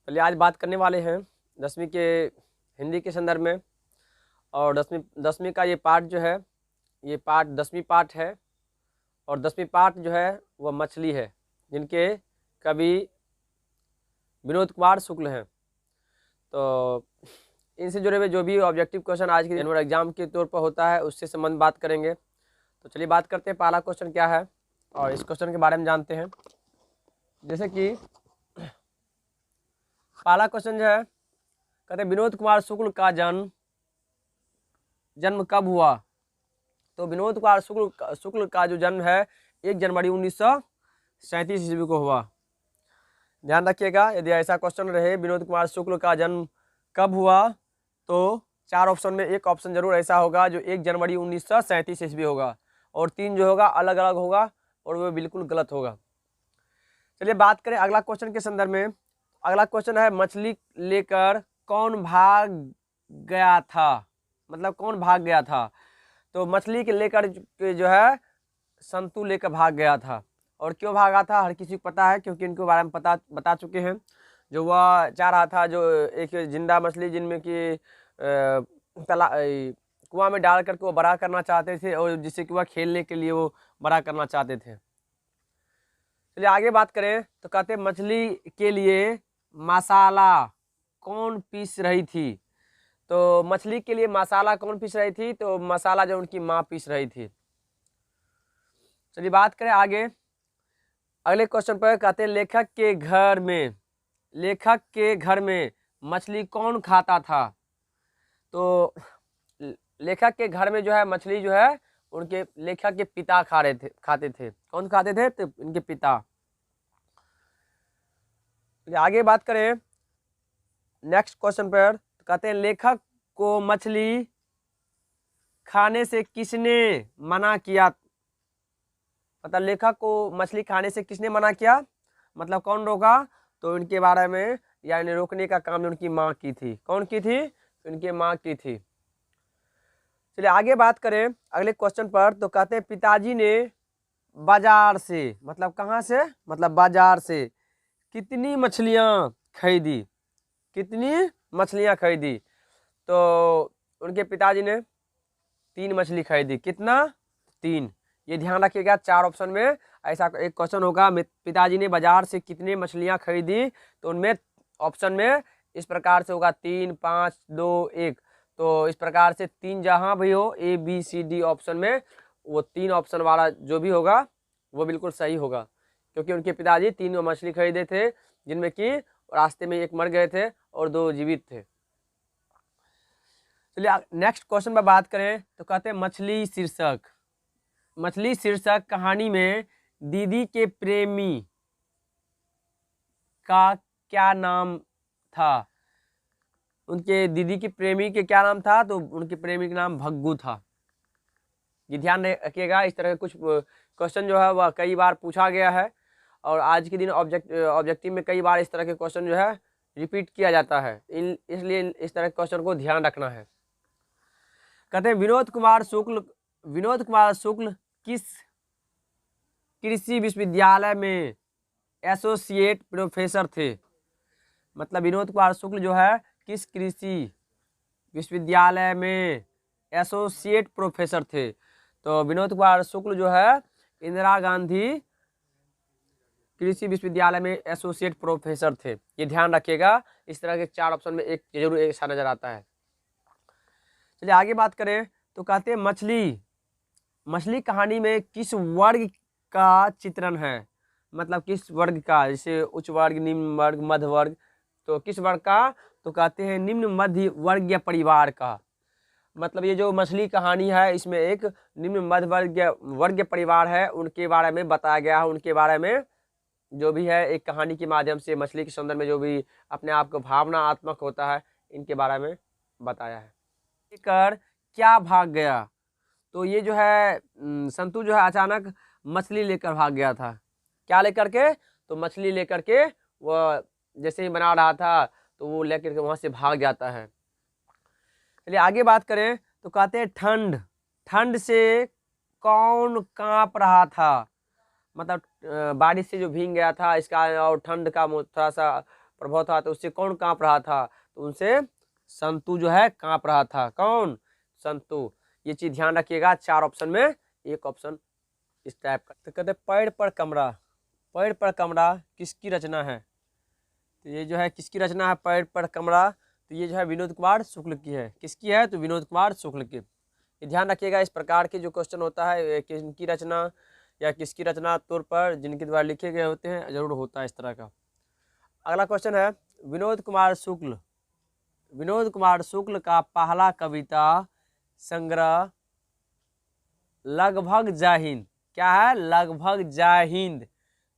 चलिए आज बात करने वाले हैं 10वीं के हिंदी के संदर्भ में। और दसवीं का ये पार्ट जो है, ये पार्ट 10वीं पार्ट है। और 10वीं पार्ट जो है वह मछली है, जिनके कवि विनोद कुमार शुक्ल हैं। तो इनसे जुड़े हुए जो भी ऑब्जेक्टिव क्वेश्चन आज के एनुअल एग्जाम के तौर पर होता है, उससे संबंध बात करेंगे। तो चलिए बात करते हैं पहला क्वेश्चन क्या है और इस क्वेश्चन के बारे में जानते हैं। जैसे कि पहला क्वेश्चन जो है, कहते हैं विनोद कुमार शुक्ल का जन्म कब हुआ। तो विनोद कुमार शुक्ल का जो जन्म है 1 जनवरी 1937 ईस्वी को हुआ। ध्यान रखिएगा, यदि ऐसा क्वेश्चन रहे विनोद कुमार शुक्ल का जन्म कब हुआ, तो 4 ऑप्शन में एक ऑप्शन जरूर ऐसा होगा जो 1 जनवरी 1937 ईस्वी होगा, और 3 जो होगा अलग अलग होगा और वो बिल्कुल गलत होगा। चलिए बात करें अगला क्वेश्चन के संदर्भ में। अगला क्वेश्चन है, मछली लेकर कौन भाग गया था। मतलब कौन भाग गया था। तो मछली के लेकर जो है संतु लेकर भाग गया था। और क्यों भागा था हर किसी को पता है, क्योंकि इनके बारे में बता चुके हैं। जो वह चाह रहा था, जो एक जिंदा मछली जिनमें कि कुआं में डाल करके वो बड़ा करना चाहते थे, और जिससे कि वह खेलने के लिए वो बड़ा करना चाहते थे। चलिए आगे बात करें तो कहते हैं मछली के लिए मसाला कौन पीस रही थी। तो मछली के लिए मसाला कौन पीस रही थी, तो मसाला जो उनकी माँ पीस रही थी। चलिए बात करें आगे अगले क्वेश्चन पर। कहते हैं लेखक के घर में मछली कौन खाता था। तो लेखक के घर में जो है मछली जो है उनके लेखक के पिता खाते थे। कौन खाते थे, तो इनके पिता। आगे बात करें नेक्स्ट क्वेश्चन पर। तो कहते हैं लेखक को मछली खाने से किसने मना किया। मतलब लेखक को मछली खाने से किसने मना किया, मतलब कौन रोका। तो इनके बारे में या इन्हें रोकने का काम उनकी माँ की थी। कौन की थी, इनके माँ की थी। चलिए आगे बात करें अगले क्वेश्चन पर। तो कहते हैं पिताजी ने बाजार से, मतलब कहाँ से, मतलब बाजार से कितनी मछलियाँ खरीदी। कितनी मछलियाँ खरीदी। तो उनके पिताजी ने 3 मछली खरीदी। कितना, 3। ये ध्यान रखिएगा, 4 ऑप्शन में ऐसा एक क्वेश्चन होगा, पिताजी ने बाजार से कितनी मछलियाँ खरीदी। तो उनमें ऑप्शन में इस प्रकार से होगा 3, 5, 2, 1। तो इस प्रकार से 3 जहाँ भी हो ABCD ऑप्शन में, वो 3 ऑप्शन वाला जो भी होगा वो बिल्कुल सही होगा, क्योंकि उनके पिताजी 3 मछली खरीदे थे, जिनमें कि रास्ते में 1 मर गए थे और 2 जीवित थे। चलिए नेक्स्ट क्वेश्चन पर बात करें। तो कहते हैं मछली शीर्षक कहानी में दीदी के प्रेमी का क्या नाम था। उनके दीदी के प्रेमी के क्या नाम था, तो उनके प्रेमी का नाम भग्गू था। ये ध्यान रखिएगा, इस तरह के कुछ क्वेश्चन जो है वह कई बार पूछा गया है, और आज के दिन ऑब्जेक्टिव में कई बार इस तरह के क्वेश्चन जो है रिपीट किया जाता है। इसलिए इस तरह के क्वेश्चन को ध्यान रखना है। कहते हैं विनोद कुमार शुक्ल किस कृषि विश्वविद्यालय में एसोसिएट प्रोफेसर थे। मतलब विनोद कुमार शुक्ल जो है किस कृषि विश्वविद्यालय में एसोसिएट प्रोफेसर थे। तो विनोद कुमार शुक्ल जो है इंदिरा गांधी कृषि विश्वविद्यालय में एसोसिएट प्रोफेसर थे। ये ध्यान रखिएगा, इस तरह के 4 ऑप्शन में एक जरूर ऐसा नजर आता है। चलिए आगे बात करें। तो कहते हैं मछली कहानी में किस वर्ग का चित्रण है। मतलब किस वर्ग का, जैसे उच्च वर्ग, निम्न वर्ग, मध्य वर्ग। तो किस वर्ग का, तो कहते हैं निम्न मध्य वर्गीय परिवार का। मतलब ये जो मछली कहानी है इसमें एक निम्न मध्य वर्गीय परिवार है, उनके बारे में बताया गया है। उनके बारे में जो भी है एक कहानी के माध्यम से मछली के सौंदर्य में जो भी अपने आप को भावनात्मक होता है, इनके बारे में बताया है। लेकर क्या भाग गया। तो ये जो है संतु जो है अचानक मछली लेकर भाग गया था। क्या लेकर के, तो मछली लेकर के वह जैसे ही बना रहा था तो वो लेकर के वहां से भाग जाता है। चलिए आगे बात करें। तो कहते हैं ठंड से कौन कांप रहा था। मतलब बारिश से जो भीग गया था इसका, और ठंड का थोड़ा सा प्रभाव था, तो उससे कौन कांप रहा था? तो उनसे संतु जो है कांप रहा था। कौन? संतु। ये चीज ध्यान रखिएगा, 4 ऑप्शन में एक ऑप्शन इस टाइप का। तो कहते पेड़ पर कमरा, पेड़ पर कमरा किसकी रचना है? तो ये जो है किसकी रचना है पेड़ पर कमरा? तो ये जो है विनोद कुमार शुक्ल की है। किसकी है? तो विनोद कुमार शुक्ल की। ये ध्यान रखिएगा, इस प्रकार के जो क्वेश्चन होता है किनकी रचना या किसकी रचना तौर पर जिनके द्वारा लिखे गए होते हैं, जरूर होता है इस तरह का। अगला क्वेश्चन है, विनोद कुमार शुक्ल, विनोद कुमार शुक्ल का पहला कविता संग्रह लगभग जय हिंद, क्या है? लगभग जय हिंद,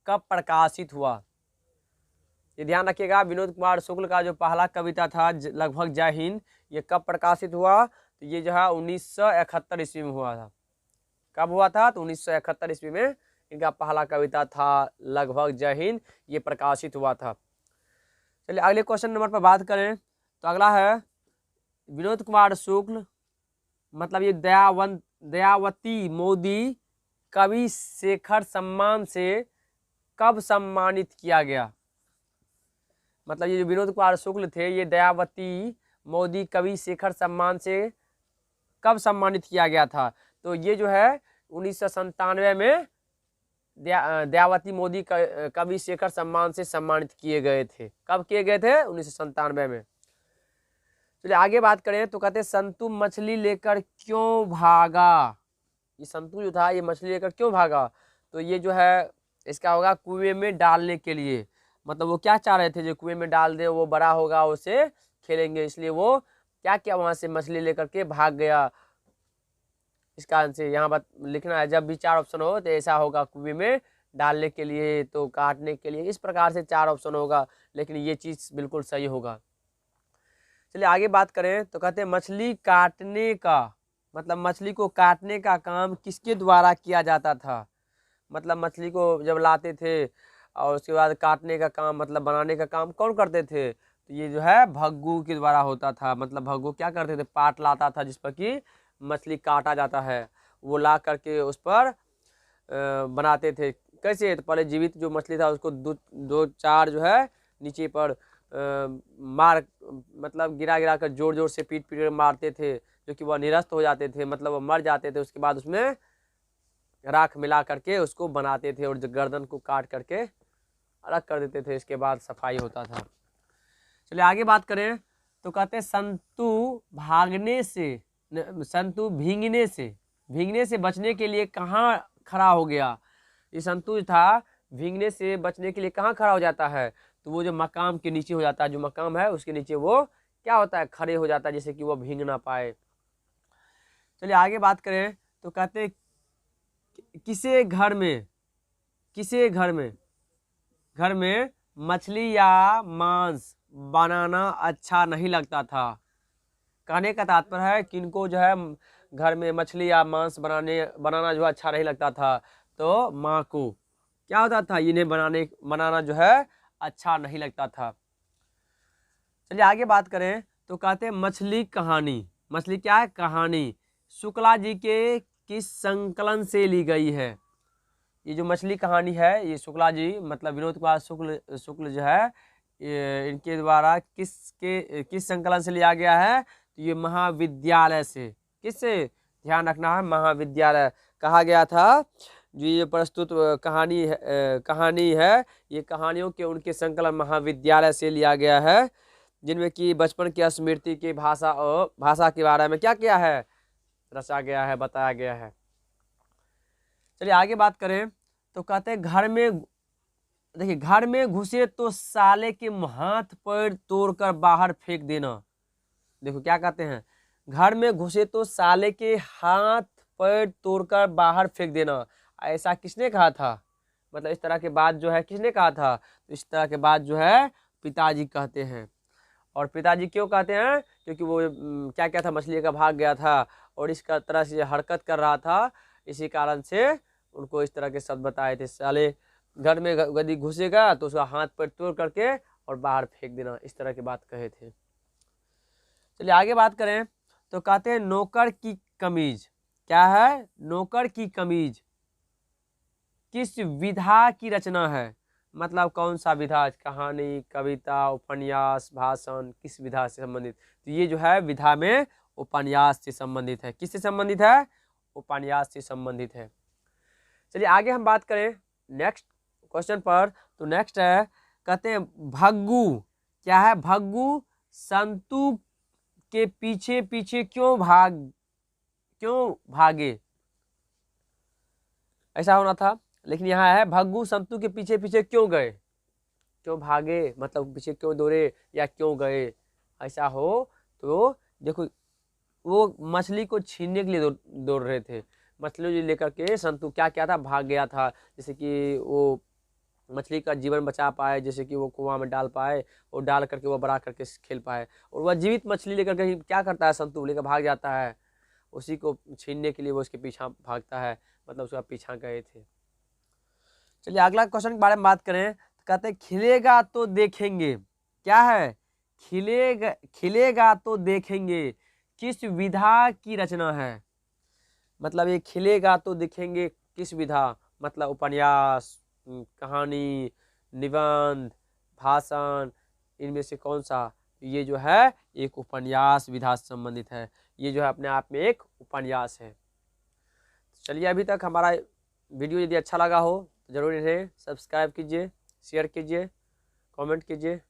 कब प्रकाशित हुआ? ये ध्यान रखिएगा, विनोद कुमार शुक्ल का जो पहला कविता था लगभग जय हिंद, ये कब प्रकाशित हुआ? तो ये जो है 1971 ईस्वी में हुआ था। कब हुआ था? तो 1971 ईस्वी में इनका पहला कविता था लगभग जय हिंद, ये प्रकाशित हुआ था। चलिए अगले क्वेश्चन नंबर पर बात करें, तो अगला है विनोद कुमार शुक्ल मतलब ये दयावती मोदी कवि शेखर सम्मान से कब सम्मानित किया गया? मतलब ये जो विनोद कुमार शुक्ल थे, ये दयावती मोदी कवि शेखर सम्मान से कब सम्मानित किया गया था? तो ये जो है 1997 में दयावती मोदी कवि शेखर सम्मान से सम्मानित किए गए थे। कब किए गए थे? 1997 में। चलिए आगे बात करें, तो कहते संतु मछली लेकर क्यों भागा? ये संतु जो था ये मछली लेकर क्यों भागा? तो ये जो है इसका होगा कुएं में डालने के लिए। मतलब वो क्या चाह रहे थे, जो कुएं में डाल दे वो बड़ा होगा, उसे खेलेंगे, इसलिए वो क्या किया, वहां से मछली लेकर के भाग गया। इसका आंसर यहाँ पर लिखना है, जब भी 4 ऑप्शन हो तो ऐसा होगा, कुएं में डालने के लिए, तो काटने के लिए, इस प्रकार से 4 ऑप्शन होगा, लेकिन ये चीज बिल्कुल सही होगा। चलिए आगे बात करें, तो कहते हैं मछली काटने का मतलब मछली को काटने का काम किसके द्वारा किया जाता था? मतलब मछली को जब लाते थे और उसके बाद काटने का काम मतलब बनाने का काम कौन करते थे? तो ये जो है भग्गू के द्वारा होता था। मतलब भग्गू क्या करते थे, पाट लाता था जिस पर कि मछली काटा जाता है, वो ला करके उस पर बनाते थे। कैसे? तो पहले जीवित जो मछली था उसको दो चार जो है नीचे पर मार मतलब गिरा कर जोर जोर से पीट कर मारते थे, जो कि वह निरस्त हो जाते थे, मतलब वो मर जाते थे। उसके बाद उसमें राख मिला करके उसको बनाते थे और गर्दन को काट करके अलग कर देते थे, इसके बाद सफाई होता था। चलिए आगे बात करें, तो कहते हैं संतु भीगने से बचने के लिए कहाँ खड़ा हो गया? ये संतु था भीगने से बचने के लिए कहाँ खड़ा हो जाता है? तो वो जो मकाम के नीचे हो जाता है, जो मकाम है उसके नीचे वो क्या होता है, खड़े हो जाता है, जिससे कि वो भीग ना पाए। चलिए आगे बात करें, तो कहते हैं किसे घर में मछली या मांस बनाना अच्छा नहीं लगता था? कहने का तात्पर्य है किनको जो है घर में मछली या मांस बनाना जो अच्छा नहीं लगता था? तो माँ को क्या होता था, इन्हें बनाना जो है अच्छा नहीं लगता था। चलिए आगे बात करें, तो कहते हैं मछली क्या है? कहानी शुक्ला जी के किस संकलन से ली गई है? ये जो मछली कहानी है, ये शुक्ला जी मतलब विनोद कुमार शुक्ल जो है, इनके द्वारा किस संकलन से लिया गया है? तो ये महाविद्यालय से। किससे? ध्यान रखना है, महाविद्यालय कहा गया था। जो ये प्रस्तुत कहानी है, ये कहानियों के उनके संकलन महाविद्यालय से लिया गया है, जिनमें कि बचपन की स्मृति की भाषा के बारे में क्या किया है, रचा गया है, बताया गया है। चलिए आगे बात करें, तो कहते हैं घर में घुसे तो साले के हाथ पैर तोड़कर बाहर फेंक देना। देखो क्या कहते हैं, घर में घुसे तो साले के हाथ पैर तोड़कर बाहर फेंक देना। ऐसा किसने कहा था? मतलब इस तरह के बात जो है किसने कहा था? तो इस तरह के बात जो है पिताजी कहते हैं। और पिताजी क्यों कहते हैं? क्योंकि वो क्या था, मछली का भाग गया था और इस तरह से हरकत कर रहा था, इसी कारण से उनको इस तरह के शब्द बताए थे। साले घर में यदि घुसेगा तो उसका हाथ पैर तोड़ करके और बाहर फेंक देना, इस तरह की बात कहे थे। चलिए आगे बात करें, तो कहते हैं नौकर की कमीज क्या है? नौकर की कमीज किस विधा की रचना है? मतलब कौन सा विधा, कहानी, कविता, उपन्यास, भाषण, किस विधा से संबंधित। तो ये जो है विधा में उपन्यास से संबंधित है। किससे संबंधित है? उपन्यास से संबंधित है। चलिए आगे हम बात करें नेक्स्ट क्वेश्चन पर। तो नेक्स्ट है, कहते हैं भग्गू, क्या है? भग्गू संतु के पीछे पीछे क्यों भागे? ऐसा होना था, लेकिन यहाँ है भग्गू संतु के पीछे पीछे क्यों गए? क्यों भागे मतलब पीछे क्यों दौड़े या क्यों गए, ऐसा हो तो देखो वो मछली को छीनने के लिए दौड़ रहे थे। मछली लेकर के संतु क्या क्या था, भाग गया था। जैसे कि वो मछली का जीवन बचा पाए, जैसे कि वो कुआं में डाल पाए और डाल करके वो बड़ा करके खेल पाए। और वह जीवित मछली लेकर के क्या करता है, संतु लेकर भाग जाता है, उसी को छीनने के लिए वो उसके पीछा भागता है, मतलब उसका पीछा गए थे। चलिए अगला क्वेश्चन के बारे में बात करें। तो कहते हैं खिलेगा तो देखेंगे, क्या है? खिलेगा तो देखेंगे किस विधा की रचना है? मतलब ये खिलेगा तो देखेंगे किस विधा, मतलब उपन्यास, कहानी, निबंध, भाषण, इनमें से कौन सा? ये जो है एक उपन्यास विधा से संबंधित है। ये जो है अपने आप में एक उपन्यास है। चलिए अभी तक हमारा वीडियो यदि अच्छा लगा हो तो जरूर इन्हें सब्सक्राइब कीजिए, शेयर कीजिए, कमेंट कीजिए।